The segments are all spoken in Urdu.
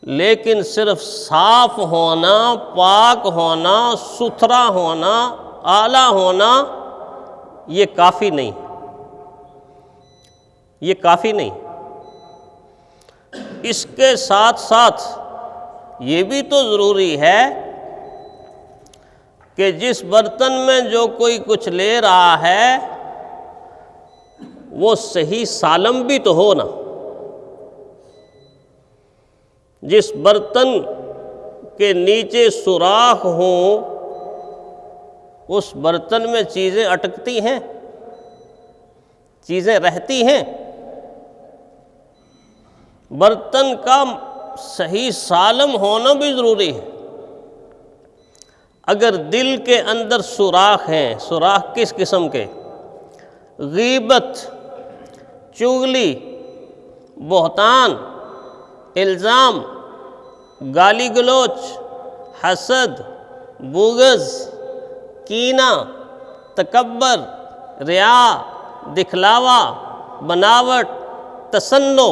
لیکن صرف صاف ہونا، پاک ہونا، ستھرا ہونا، اعلیٰ ہونا یہ کافی نہیں، یہ کافی نہیں۔ اس کے ساتھ ساتھ یہ بھی تو ضروری ہے کہ جس برتن میں جو کوئی کچھ لے رہا ہے وہ صحیح سالم بھی تو ہو نا۔ جس برتن کے نیچے سوراخ ہوں اس برتن میں چیزیں اٹکتی ہیں، چیزیں رہتی ہیں۔ برتن کا صحیح سالم ہونا بھی ضروری ہے۔ اگر دل کے اندر سوراخ ہیں، سوراخ کس قسم کے؟ غیبت، چغلی، بہتان، الزام، گالی گلوچ، حسد، بغض، کینہ، تکبر، ریا، دکھلاوا، بناوٹ، تصنع،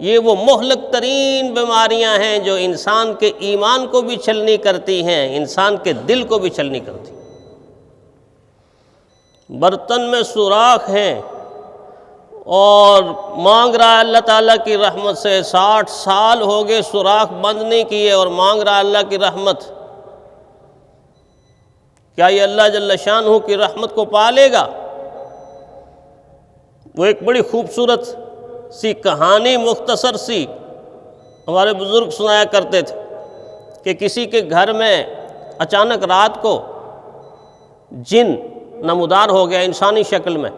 یہ وہ مہلک ترین بیماریاں ہیں جو انسان کے ایمان کو بھی چھلنی کرتی ہیں، انسان کے دل کو بھی چھلنی کرتی ہیں۔ برتن میں سوراخ ہیں اور مانگ رہا ہے اللہ تعالیٰ کی رحمت سے، 60 سال ہو گئے سوراخ بند نہیں کیے اور مانگ رہا ہے اللہ کی رحمت، کیا یہ اللہ جل شانہ کی رحمت کو پالے گا؟ وہ ایک بڑی خوبصورت سی کہانی، مختصر سی ہمارے بزرگ سنایا کرتے تھے کہ کسی کے گھر میں اچانک رات کو جن نمودار ہو گیا انسانی شکل میں،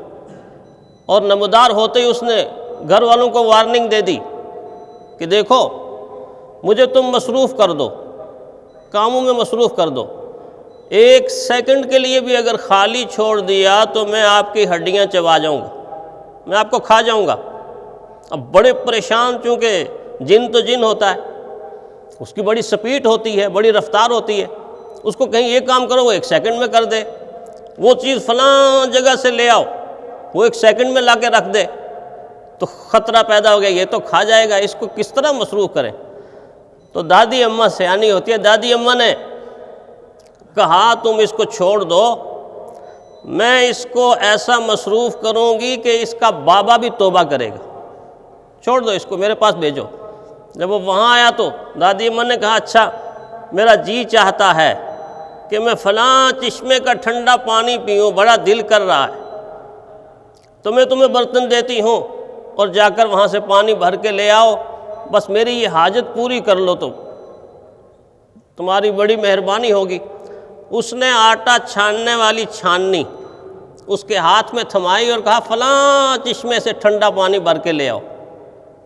اور نمودار ہوتے ہی اس نے گھر والوں کو وارننگ دے دی کہ دیکھو مجھے تم مصروف کر دو، کاموں میں مصروف کر دو، 1 سیکنڈ کے لیے بھی اگر خالی چھوڑ دیا تو میں آپ کی ہڈیاں چبا جاؤں گا، میں آپ کو کھا جاؤں گا۔ اب بڑے پریشان، چونکہ جن تو جن ہوتا ہے، اس کی بڑی سپیڈ ہوتی ہے، بڑی رفتار ہوتی ہے، اس کو کہیں یہ کام کرو وہ 1 سیکنڈ میں کر دے، وہ چیز فلاں جگہ سے لے آؤ وہ 1 سیکنڈ میں لا کے رکھ دے، تو خطرہ پیدا ہو گیا یہ تو کھا جائے گا، اس کو کس طرح مصروف کریں؟ تو دادی اماں سیانی ہوتی ہے، دادی اماں نے کہا تم اس کو چھوڑ دو، میں اس کو ایسا مصروف کروں گی کہ اس کا بابا بھی توبہ کرے گا، چھوڑ دو اس کو، میرے پاس بھیجو۔ جب وہ وہاں آیا تو دادی اماں نے کہا اچھا میرا جی چاہتا ہے کہ میں فلاں چشمے کا ٹھنڈا پانی پیوں، بڑا دل کر رہا ہے، تو میں تمہیں برتن دیتی ہوں اور جا کر وہاں سے پانی بھر کے لے آؤ، بس میری یہ حاجت پوری کر لو تو تمہاری بڑی مہربانی ہوگی۔ اس نے آٹا چھاننے والی چھاننی اس کے ہاتھ میں تھمائی اور کہا فلاں چشمے سے ٹھنڈا پانی بھر کے لے آؤ،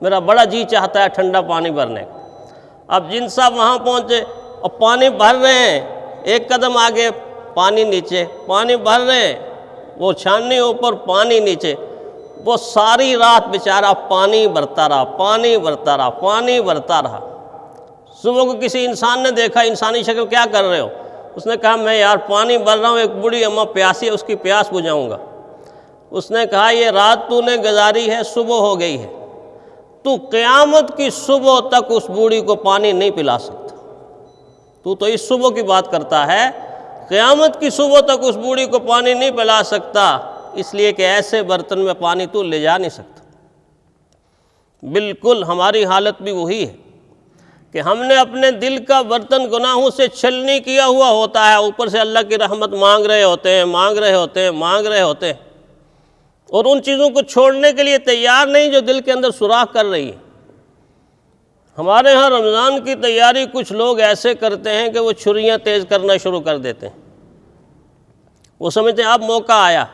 میرا بڑا جی چاہتا ہے ٹھنڈا پانی بھرنے کا۔ اب جن صاحب وہاں پہنچے اور پانی بھر رہے ہیں، 1 قدم آگے پانی نیچے، پانی بھر رہے ہیں، وہ چھاننی اوپر پانی نیچے، وہ ساری رات بیچارہ پانی بھرتا رہا، پانی بھرتا رہا، پانی بھرتا رہا۔ صبح کو کسی انسان نے دیکھا، انسانی شکل، کیا کر رہے ہو؟ اس نے کہا میں یار پانی بھر رہا ہوں، ایک بوڑھی اماں پیاسی ہے اس کی پیاس بجھاؤں گا۔ اس نے کہا یہ رات تو نے گزاری ہے، صبح ہو گئی ہے، تو قیامت کی صبح تک اس بوڑھی کو پانی نہیں پلا سکتا، تو اس صبح کی بات کرتا ہے، قیامت کی صبح تک اس بوڑھی کو پانی نہیں پلا سکتا، اس لیے کہ ایسے برتن میں پانی تو لے جا نہیں سکتا۔ بالکل ہماری حالت بھی وہی ہے کہ ہم نے اپنے دل کا برتن گناہوں سے چھلنی کیا ہوا ہوتا ہے، اوپر سے اللہ کی رحمت مانگ رہے ہوتے ہیں، مانگ رہے ہوتے ہیں، مانگ رہے ہوتے ہیں، اور ان چیزوں کو چھوڑنے کے لیے تیار نہیں جو دل کے اندر سوراخ کر رہی ہے۔ ہمارے ہاں رمضان کی تیاری کچھ لوگ ایسے کرتے ہیں کہ وہ چھریاں تیز کرنا شروع کر دیتے ہیں، وہ سمجھتے ہیں اب موقع آیا،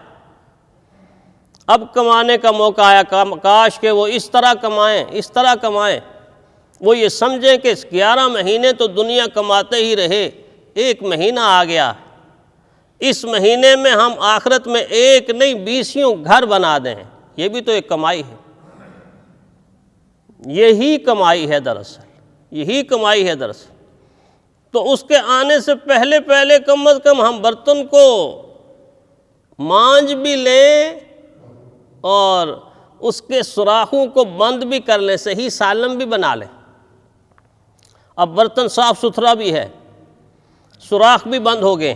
اب کمانے کا موقع آیا، کاش کہ وہ اس طرح کمائیں، اس طرح کمائیں۔ وہ یہ سمجھیں کہ 11 مہینے تو دنیا کماتے ہی رہے، 1 مہینہ آ گیا، اس مہینے میں ہم آخرت میں 1 نہیں 20 گھر بنا دیں، یہ بھی تو ایک کمائی ہے، یہی کمائی ہے دراصل، یہی کمائی ہے دراصل۔ تو اس کے آنے سے پہلے پہلے کم از کم ہم برتن کو مانج بھی لیں اور اس کے سوراخوں کو بند بھی کر لیں، صحیح سالم بھی بنا لیں۔ اب برتن صاف ستھرا بھی ہے، سوراخ بھی بند ہو گئے،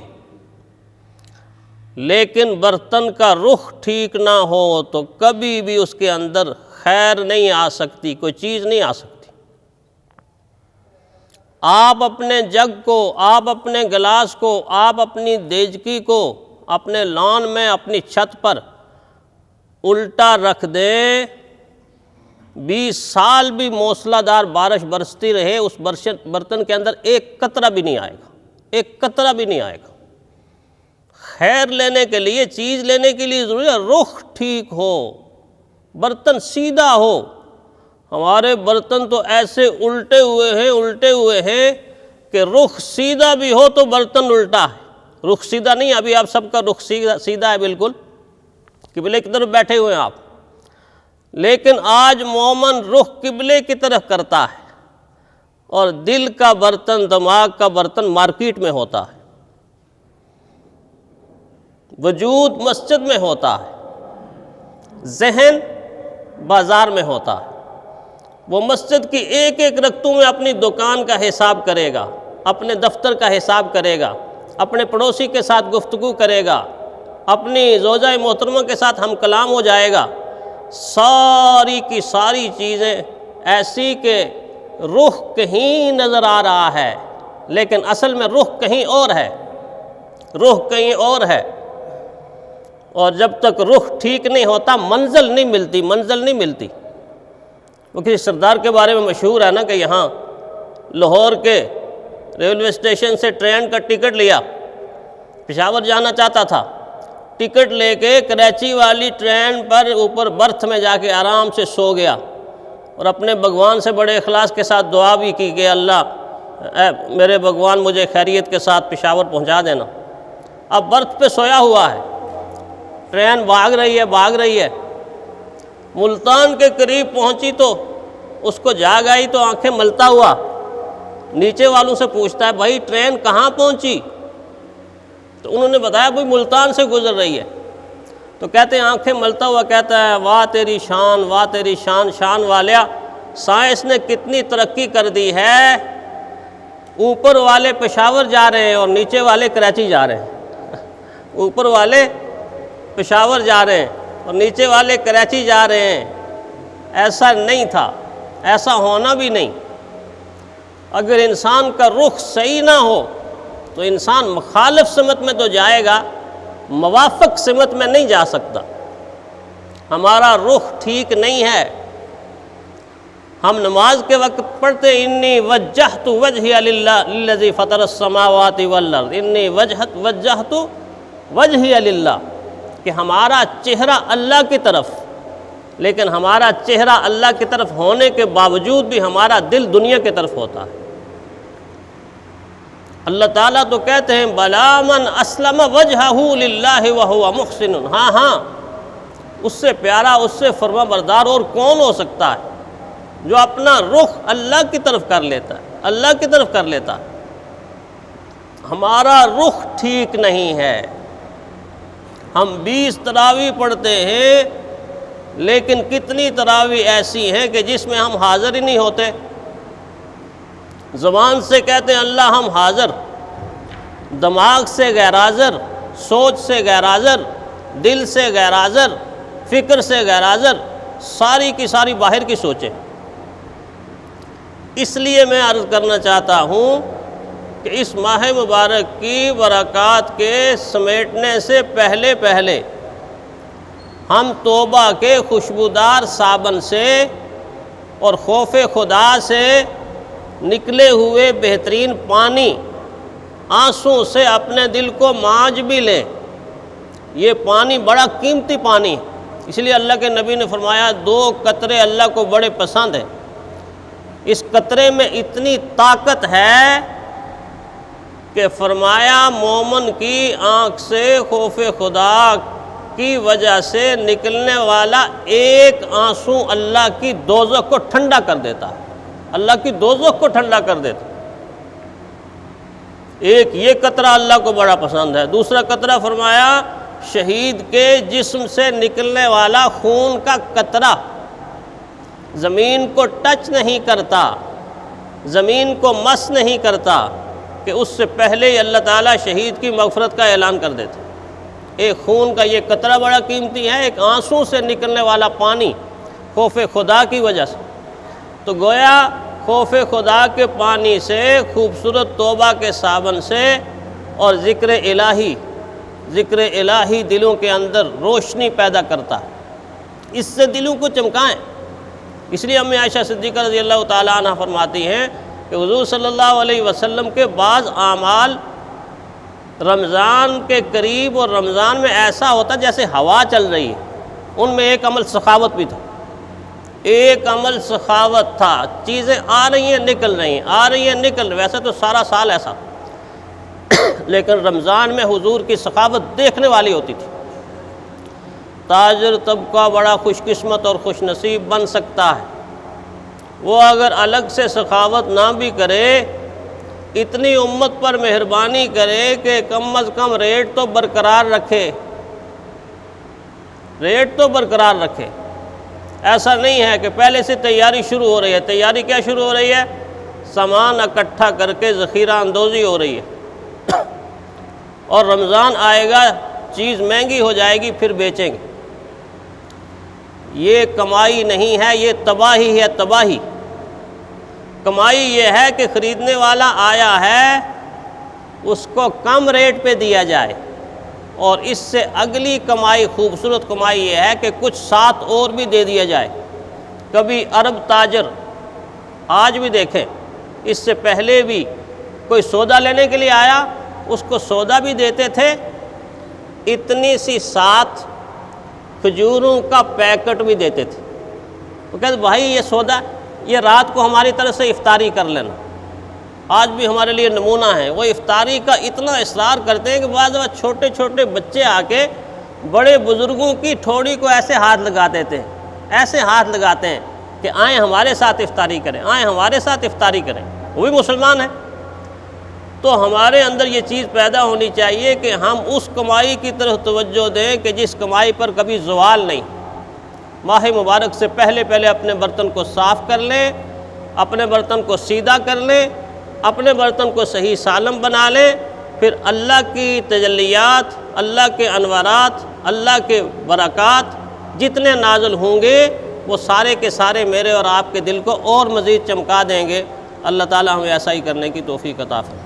لیکن برتن کا رخ ٹھیک نہ ہو تو کبھی بھی اس کے اندر خیر نہیں آ سکتی، کوئی چیز نہیں آ سکتی۔ آپ اپنے جگ کو، آپ اپنے گلاس کو، آپ اپنی دیجکی کو اپنے لان میں، اپنی چھت پر الٹا رکھ دیں، 20 سال بھی موسلا دار بارش برستی رہے، اس برتن کے اندر ایک قطرہ بھی نہیں آئے گا، ایک قطرہ بھی نہیں آئے گا۔ خیر لینے کے لیے، چیز لینے کے لیے ضروری ہے رخ ٹھیک ہو، برتن سیدھا ہو۔ ہمارے برتن تو ایسے الٹے ہوئے ہیں کہ رخ سیدھا بھی ہو تو برتن الٹا ہے، رخ سیدھا نہیں۔ ابھی آپ سب کا رخ سیدھا ہے، بالکل قبلے کی طرف بیٹھے ہوئے ہیں آپ، لیکن آج مومن رخ قبلے کی طرف کرتا ہے اور دل کا برتن، دماغ کا برتن مارکیٹ میں ہوتا ہے، وجود مسجد میں ہوتا ہے، ذہن بازار میں ہوتا ہے۔ وہ مسجد کی ایک ایک رکعتوں میں اپنی دکان کا حساب کرے گا، اپنے دفتر کا حساب کرے گا، اپنے پڑوسی کے ساتھ گفتگو کرے گا، اپنی زوجہ محترمہ کے ساتھ ہم کلام ہو جائے گا۔ ساری کی ساری چیزیں ایسی کہ رخ کہیں نظر آ رہا ہے، لیکن اصل میں رخ کہیں اور ہے، رخ کہیں اور ہے۔ اور جب تک رخ ٹھیک نہیں ہوتا منزل نہیں ملتی۔ وہ کسی سردار کے بارے میں مشہور ہے نا کہ یہاں لاہور کے ریلوے اسٹیشن سے ٹرین کا ٹکٹ لیا، پشاور جانا چاہتا تھا، ٹکٹ لے کے کراچی والی ٹرین پر اوپر برتھ میں جا کے آرام سے سو گیا، اور اپنے بھگوان سے بڑے اخلاص کے ساتھ دعا بھی کی کہ اللہ اے میرے بھگوان مجھے خیریت کے ساتھ پشاور پہنچا دینا۔ اب برتھ پہ سویا ہوا ہے، ٹرین بھاگ رہی ہے، ملتان کے قریب پہنچی تو اس کو جاگ آئی تو آنکھیں ملتا ہوا نیچے والوں سے پوچھتا ہے بھائی ٹرین کہاں پہنچی؟ تو انہوں نے بتایا بھائی ملتان سے گزر رہی ہے۔ تو کہتے ہیں آنکھیں ملتا ہوا کہتا ہے واہ تیری شان، واہ تیری شان، شان والیا، سائنس نے کتنی ترقی کر دی ہے، اوپر والے پشاور جا رہے ہیں اور نیچے والے کراچی جا رہے ہیں، اوپر والے پشاور جا رہے ہیں اور نیچے والے کراچی جا رہے ہیں۔ ایسا نہیں تھا، ایسا ہونا بھی نہیں۔ اگر انسان کا رخ صحیح نہ ہو تو انسان مخالف سمت میں تو جائے گا، موافق سمت میں نہیں جا سکتا۔ ہمارا رخ ٹھیک نہیں ہے۔ ہم نماز کے وقت پڑھتے انی وجہت وجہی للذی فطر السماوات والارض، انی وجہت وجہی للہ، کہ ہمارا چہرہ اللہ کی طرف، لیکن ہمارا چہرہ اللہ کی طرف ہونے کے باوجود بھی ہمارا دل دنیا کی طرف ہوتا ہے۔ اللہ تعالیٰ تو کہتے ہیں بلا من اسلم وجہہ للہ وہو محسن، ہاں اس سے پیارا، اس سے فرما بردار اور کون ہو سکتا ہے جو اپنا رخ اللہ کی طرف کر لیتا ہے، اللہ کی طرف کر لیتا ہے۔ ہمارا رخ ٹھیک نہیں ہے۔ ہم 20 تراویح پڑھتے ہیں، لیکن کتنی تراویح ایسی ہیں کہ جس میں ہم حاضر ہی نہیں ہوتے۔ زبان سے کہتے ہیں اللہ ہم حاضر، دماغ سے غیر حاضر، سوچ سے غیر حاضر، دل سے غیر حاضر، فکر سے غیر حاضر، ساری کی ساری باہر کی سوچیں۔ اس لیے میں عرض کرنا چاہتا ہوں کہ اس ماہ مبارک کی برکات کے سمیٹنے سے پہلے ہم توبہ کے خوشبودار صابن سے اور خوف خدا سے نکلے ہوئے بہترین پانی، آنسوں سے اپنے دل کو مانج بھی لیں۔ یہ پانی بڑا قیمتی پانی ہے، اس لیے اللہ کے نبی نے فرمایا 2 قطرے اللہ کو بڑے پسند ہیں۔ اس قطرے میں اتنی طاقت ہے کہ فرمایا مومن کی آنکھ سے خوف خدا کی وجہ سے نکلنے والا ایک آنسو اللہ کی دوزخ کو ٹھنڈا کر دیتا ہے، اللہ کی دوزخ کو ٹھنڈا کر دیتا ہے۔ ایک یہ قطرہ اللہ کو بڑا پسند ہے۔ دوسرا قطرہ فرمایا شہید کے جسم سے نکلنے والا خون کا قطرہ زمین کو ٹچ نہیں کرتا، زمین کو مس نہیں کرتا کہ اس سے پہلے ہی اللہ تعالیٰ شہید کی مغفرت کا اعلان کر دیتے۔ ایک خون کا یہ قطرہ بڑا قیمتی ہے، ایک آنسوں سے نکلنے والا پانی خوف خدا کی وجہ سے۔ تو گویا خوف خدا کے پانی سے، خوبصورت توبہ کے صابن سے اور ذکر الہی دلوں کے اندر روشنی پیدا کرتا ہے، اس سے دلوں کو چمکائیں۔ اس لیے امی عائشہ صدیقہ رضی اللہ تعالیٰ عنہ فرماتی ہیں کہ حضور صلی اللہ علیہ وسلم کے بعض اعمال رمضان کے قریب اور رمضان میں ایسا ہوتا جیسے ہوا چل رہی ہے۔ ان میں ایک عمل سخاوت بھی تھا، ایک عمل سخاوت تھا، چیزیں آ رہی ہیں نکل رہی ہیں، آ رہی ہیں نکل رہی ہیں، ویسے تو سارا سال ایسا لیکن رمضان میں حضور کی سخاوت دیکھنے والی ہوتی تھی۔ تاجر طبقہ بڑا خوش قسمت اور خوش نصیب بن سکتا ہے، وہ اگر الگ سے سخاوت نہ بھی کرے، اتنی امت پر مہربانی کرے کہ کم از کم ریٹ تو برقرار رکھے، ریٹ تو برقرار رکھے۔ ایسا نہیں ہے کہ پہلے سے تیاری شروع ہو رہی ہے۔ تیاری کیا شروع ہو رہی ہے؟ سامان اکٹھا کر کے ذخیرہ اندوزی ہو رہی ہے، اور رمضان آئے گا چیز مہنگی ہو جائے گی، پھر بیچیں گے۔ یہ کمائی نہیں ہے، یہ تباہی ہے، تباہی۔ کمائی یہ ہے کہ خریدنے والا آیا ہے، اس کو کم ریٹ پہ دیا جائے، اور اس سے اگلی کمائی، خوبصورت کمائی یہ ہے کہ کچھ ساتھ اور بھی دے دیا جائے۔ کبھی عرب تاجر، آج بھی دیکھیں، اس سے پہلے بھی کوئی سودا لینے کے لیے آیا، اس کو سودا بھی دیتے تھے، اتنی سی ساتھ کھجوروں کا پیکٹ بھی دیتے تھے۔ وہ کہتے بھائی یہ سودا، یہ رات کو ہماری طرف سے افطاری کر لینا۔ آج بھی ہمارے لیے نمونہ ہے، وہ افطاری کا اتنا اصرار کرتے ہیں کہ بعض وقت چھوٹے چھوٹے بچے آ کے بڑے بزرگوں کی ٹھوڑی کو ایسے ہاتھ لگا دیتے ہیں، ایسے ہاتھ لگاتے ہیں کہ آئیں ہمارے ساتھ افطاری کریں، آئیں ہمارے ساتھ افطاری کریں۔ وہ بھی مسلمان ہیں۔ تو ہمارے اندر یہ چیز پیدا ہونی چاہیے کہ ہم اس کمائی کی طرف توجہ دیں کہ جس کمائی پر کبھی زوال نہیں۔ ماہ مبارک سے پہلے اپنے برتن کو صاف کر لیں، اپنے برتن کو سیدھا کر لیں، اپنے برتن کو صحیح سالم بنا لیں، پھر اللہ کی تجلیات، اللہ کے انوارات، اللہ کے برکات جتنے نازل ہوں گے وہ سارے کے سارے میرے اور آپ کے دل کو اور مزید چمکا دیں گے۔ اللہ تعالی ہمیں ایسا ہی کرنے کی توفیق عطا فرمائے۔